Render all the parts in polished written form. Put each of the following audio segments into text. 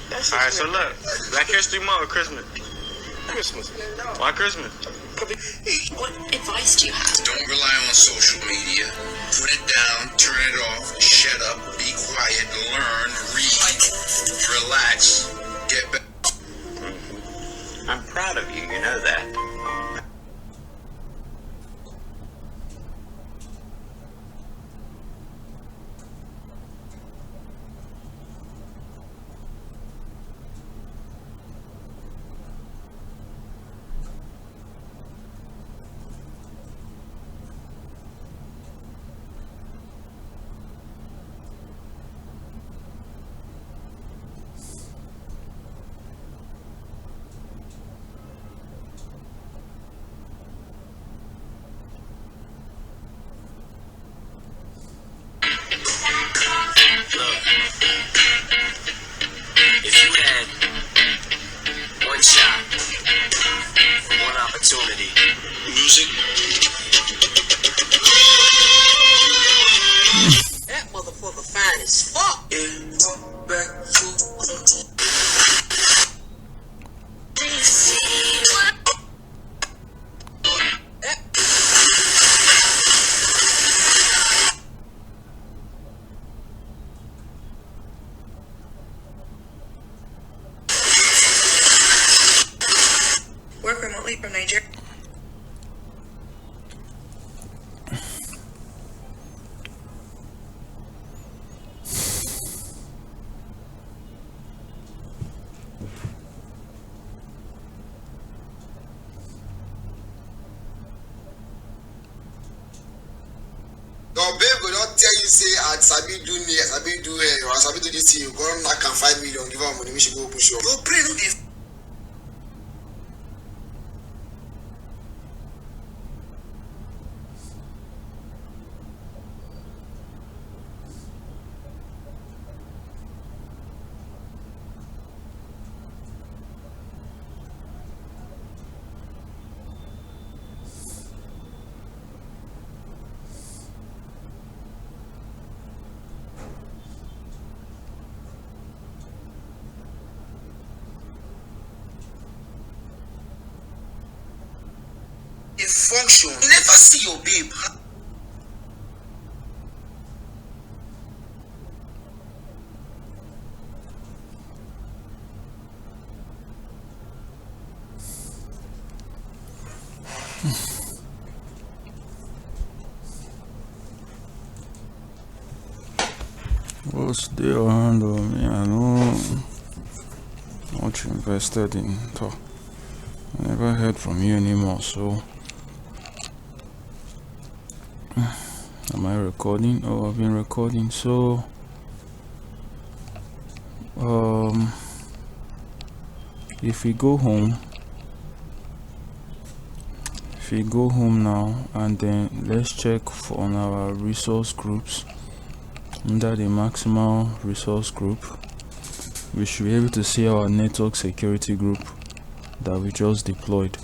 Alright, so look, Black History Month or Christmas? Christmas. Why Christmas? What advice do you have? Don't rely on social media. Put it down, turn it off, shut up, be quiet, learn, read, relax, get back. I'm proud of you, you know that. If you had one shot, one opportunity, Music. That motherfucker fine as fuck. Work remotely from Nigeria. Your babe will not tell you say I sabi do me, I sabi do her, or I sabi do this thing. You go on knock and 5 million, give her money, we should go push you. Your brain no dey. Function. You never see your babe. What's there around me? I know what you invested in. So I never heard from you anymore, so am I recording? Oh, I've been recording. So if we go home now, and then let's check on our resource groups. Under the maximal resource group, we should be able to see our network security group that we just deployed.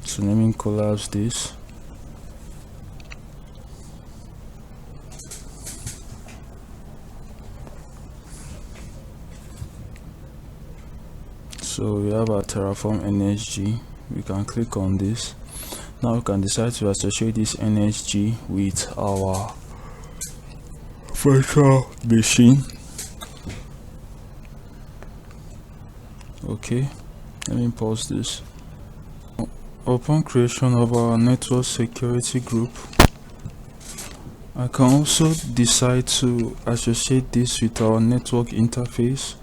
So let me collapse this. So we have our Terraform NSG. We can click on this. Now we can decide to associate this NSG with our virtual machine. Okay, let me pause this. Upon creation of our network security group, I can also decide to associate this with our network interface.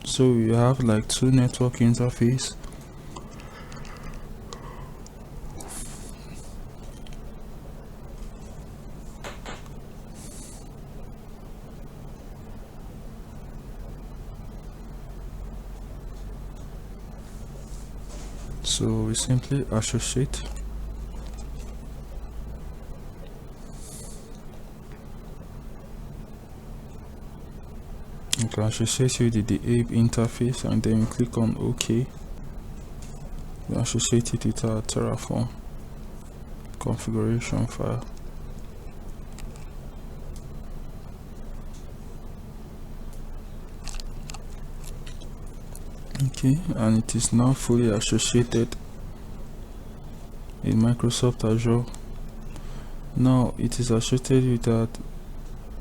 So we have like two network interface. So we simply associate. You can associate with the app interface, and then you click on OK. we associate it with our Terraform configuration file. Okay, and it is now fully associated in Microsoft Azure. Now it is associated with that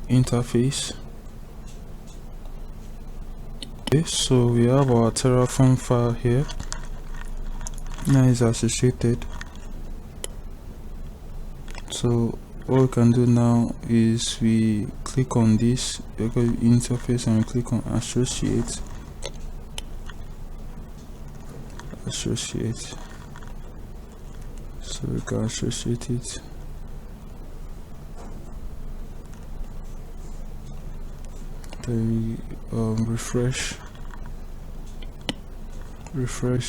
interface. Okay, so we have our Terraform file here. Now it's associated. So what we can do now is we click on this interface and we click on associate. So we can associate it. Then we refresh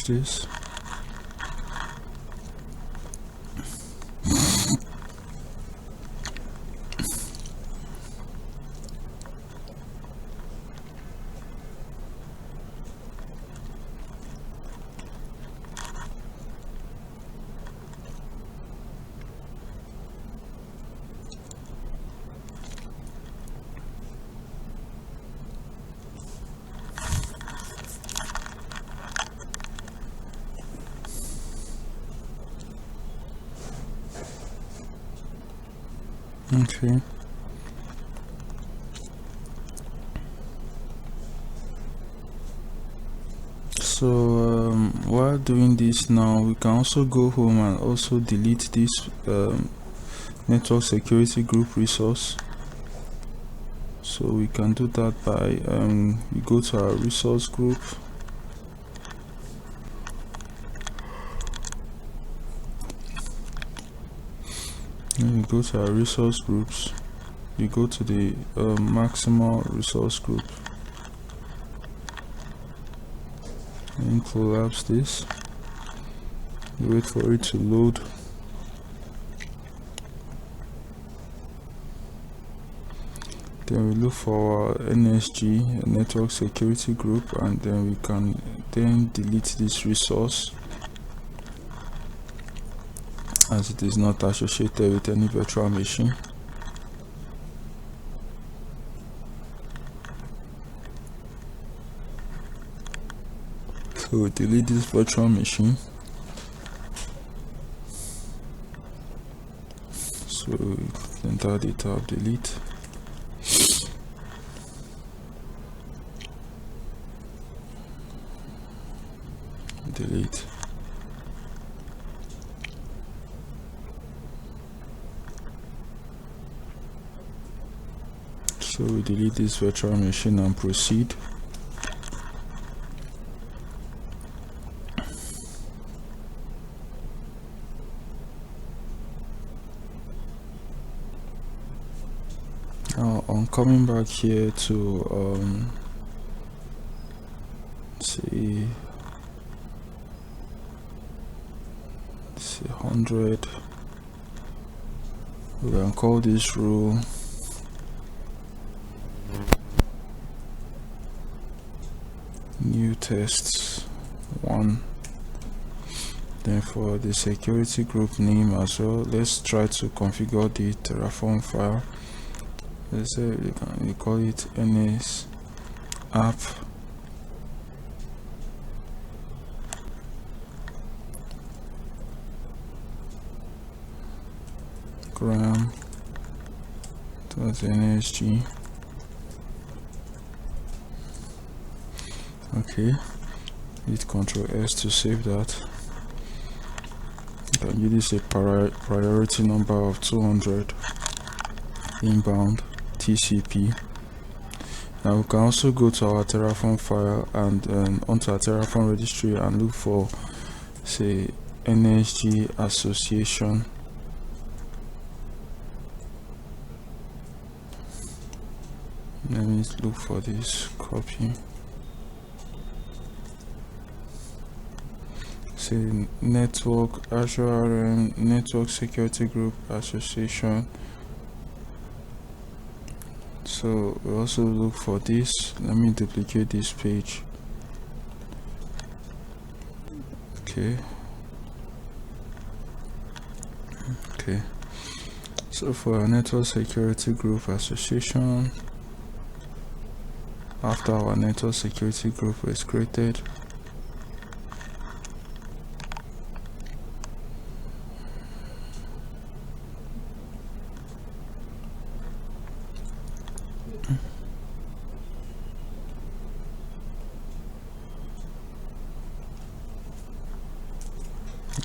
this. Okay. So while doing this now, we can also go home and also delete this network security group resource. So we can do that by we go to our resource group. Then we go to our resource groups. We go to the maximal resource group and collapse this. We wait for it to load. Then we look for our NSG, network security group, and then we can then delete this resource as it is not associated with any virtual machine. So we delete this virtual machine. So we enter the tab delete. Delete. So we delete this virtual machine and proceed. Now I'm coming back here to see 100. We can call this rule new tests 1. Then for the security group name as well, let's try to configure the Terraform file. Let's say we call it ns app gram.nsg. Okay, hit Ctrl S to save that. Can give this a priority number of 200 inbound TCP. Now we can also go to our Terraform file and onto our Terraform registry and look for, say, NSG association. Let me look for this, copy. Say network Azure and Network Security Group Association. So we also look for this. Let me duplicate this page. Okay, Okay. So for our Network Security Group Association, after our Network Security Group was created,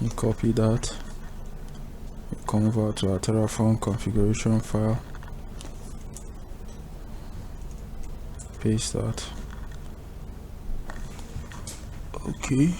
you copy that, you come over to our Terraform configuration file, paste that. Okay.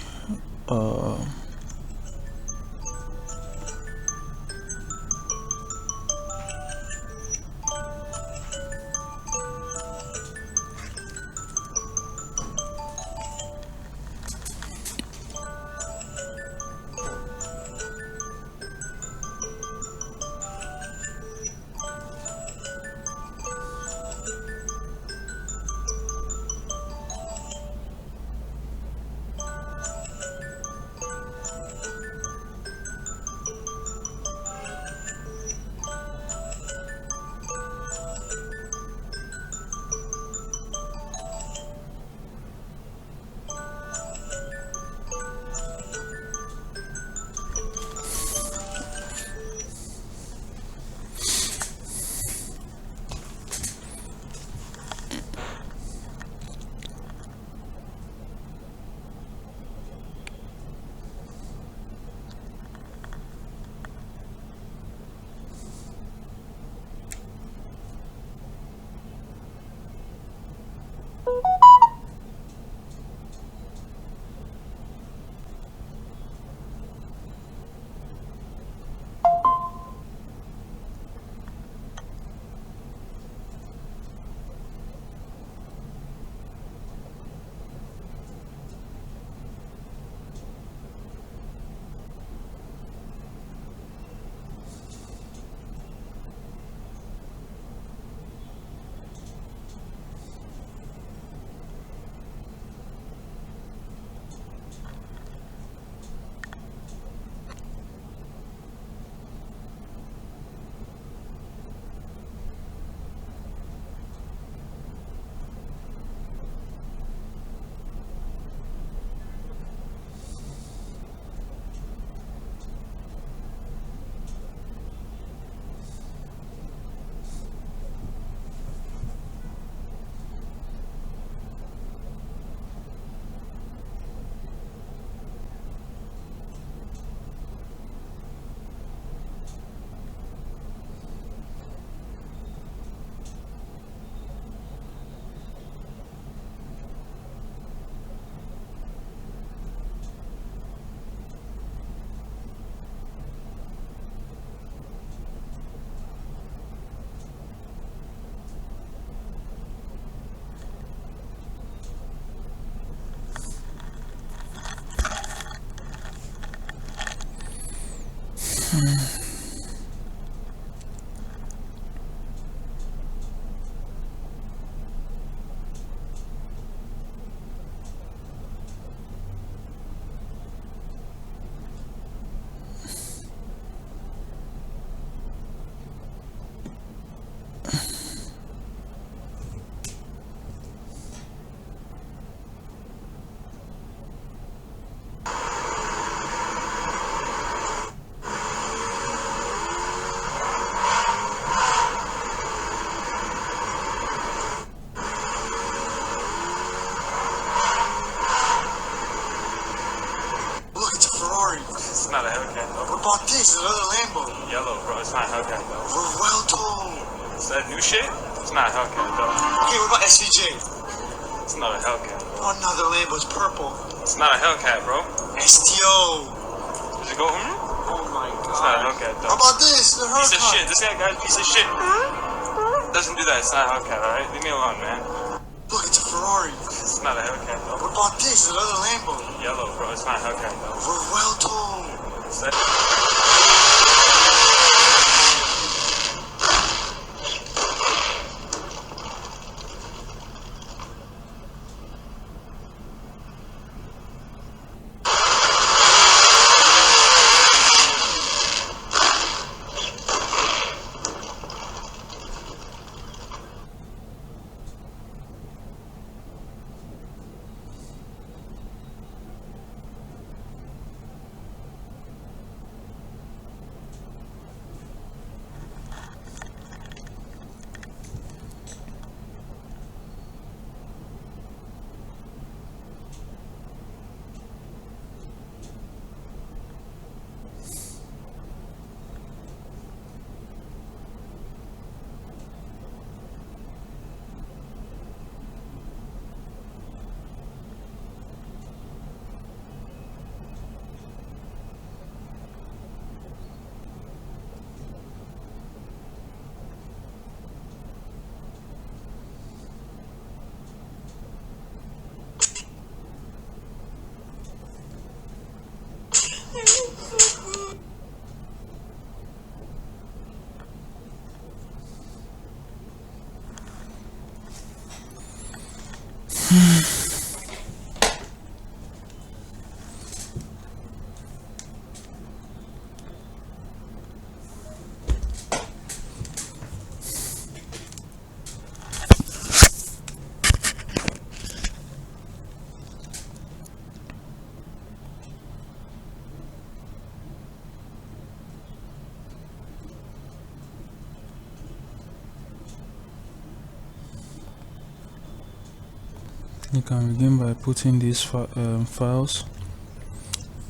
It's not a Hellcat though. What about this? Another Lambo. Yellow, bro. It's not a Hellcat though. We're well told. Is that new shit? It's not a Hellcat though. Okay, what about SCJ? It's not a Hellcat. Oh, another Lambo. It's purple. It's not a Hellcat, bro. STO. Did you go, Oh my god. It's not a Hellcat though. How about this? The Piece of Hellcat. shit. This guy, piece of shit. Doesn't do that. It's not a Hellcat, alright? Leave me alone, man. Look, it's a Ferrari. It's not a Hellcat though. What about this? Another Lambo. Yellow, bro. It's not a Hellcat though. We're well told. Is that You can begin by putting these files.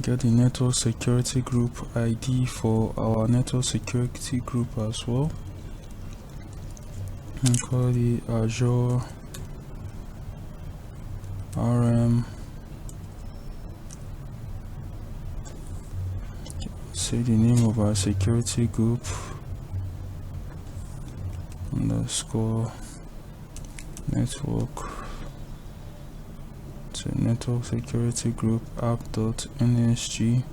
Get the network security group ID for our network security group as well, and call the Azure RM. Say the name of our security group underscore network to network security group app.nsg.id,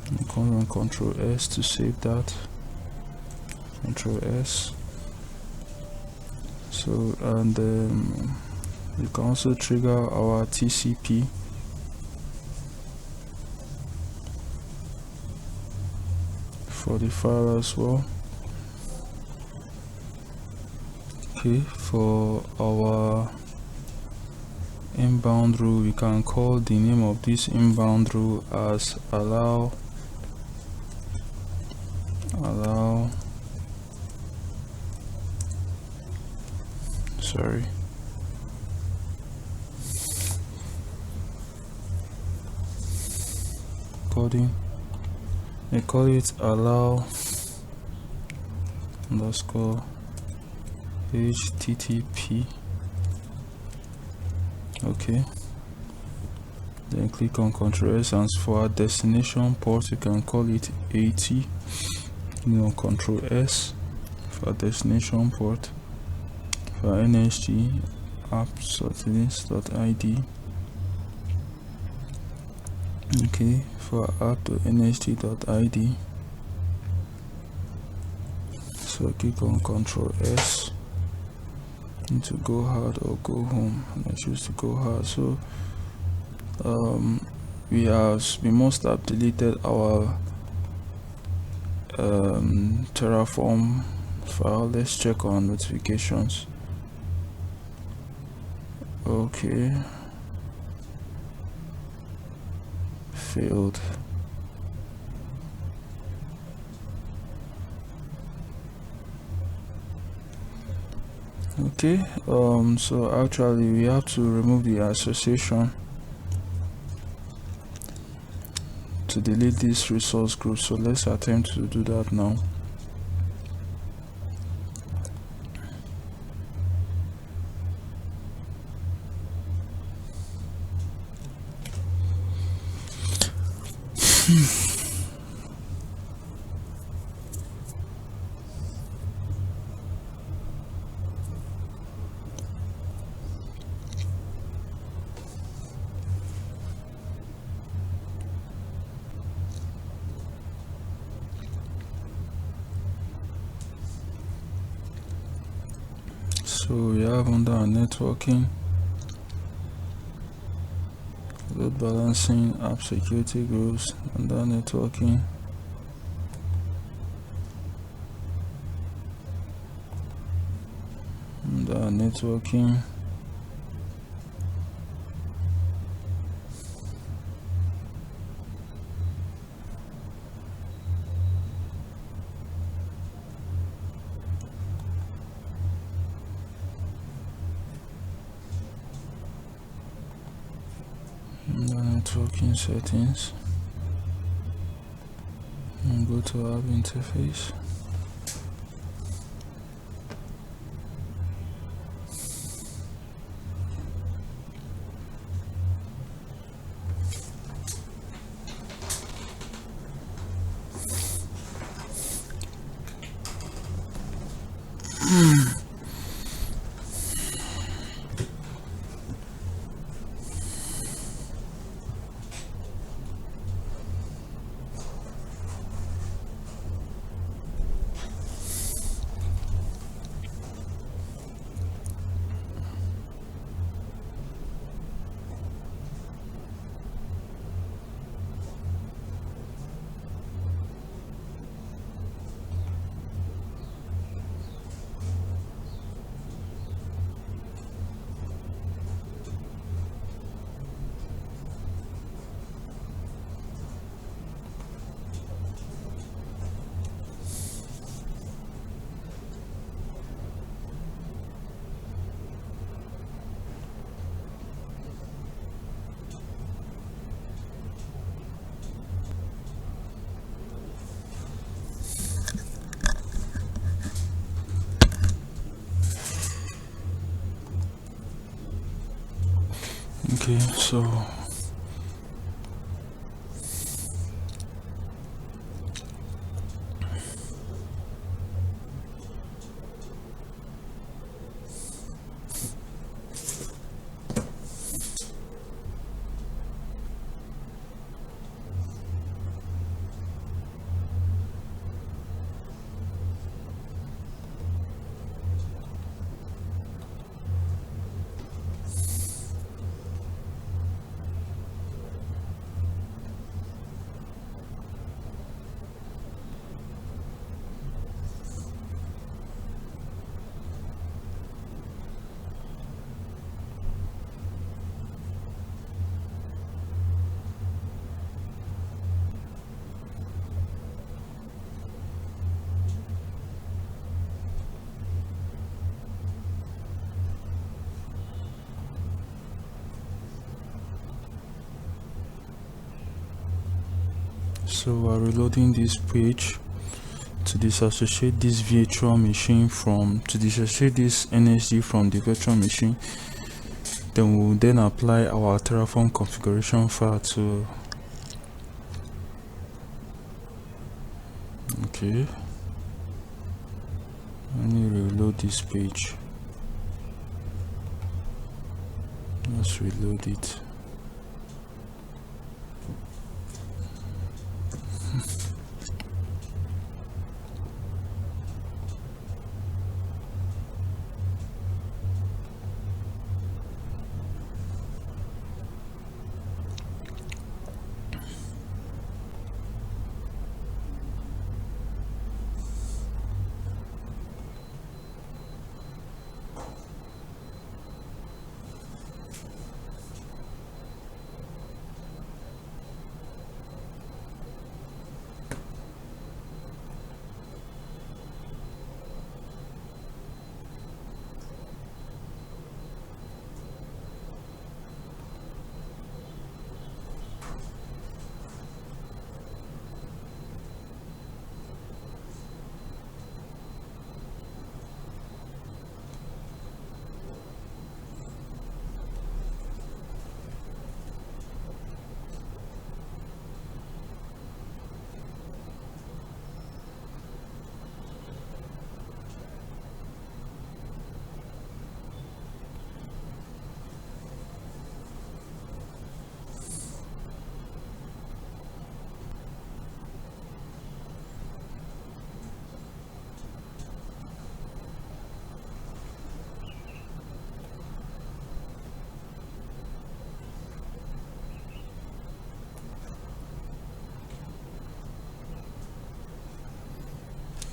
and Control S to save that. Control S. So, and you can also trigger our TCP for the file as well. Okay, for our inbound rule, we can call the name of this inbound rule as allow coding. They call it allow underscore HTTP. Okay, then click on Ctrl S, and for our destination port you can call it 80. Ctrl S for our destination port. For NSG apps.id. Okay, for app.nsg.id. So click on Ctrl S to go hard or go home, and I choose to go hard. So we must have deleted our Terraform file. Let's check on notifications. Okay, failed. Okay, so actually we have to remove the association to delete this resource group. So let's attempt to do that now. So we have under our networking, load balancing, app security groups. Under networking, networking settings, and go to app interface. Okay, so we're reloading this page to disassociate this virtual machine to disassociate this NSG from the virtual machine. Then we'll then apply our Terraform configuration file to okay. Let me reload this page. Let's reload it.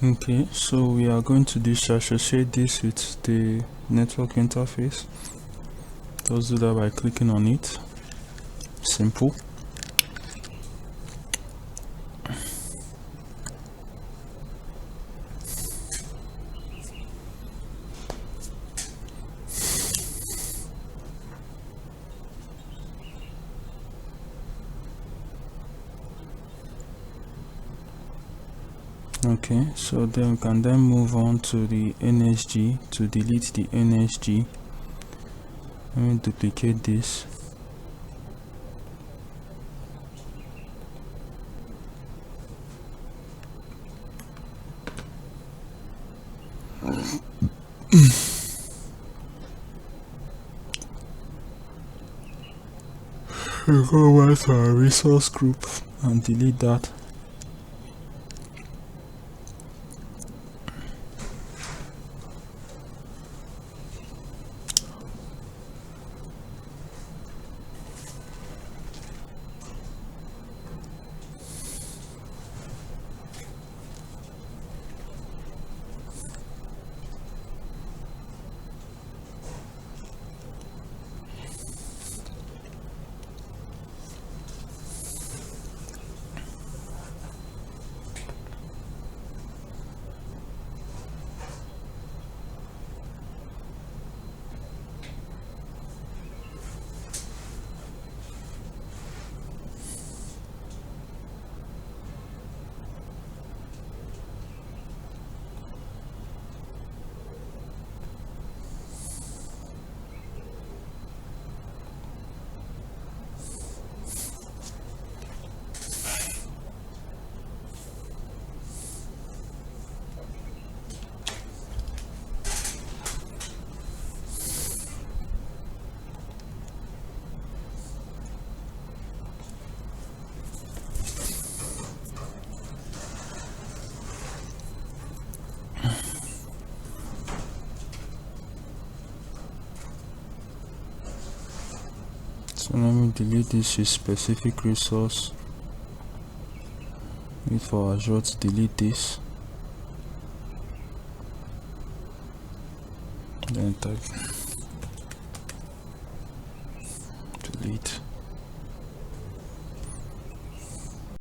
Okay, so we are going to disassociate this with the network interface. Let's do that by clicking on it. Simple. Okay, so then we can then move on to the NSG to delete the NSG. Let me duplicate this. We go back to our resource group and delete that. So let me delete this with specific resource. Wait for Azure to delete this. Then type delete.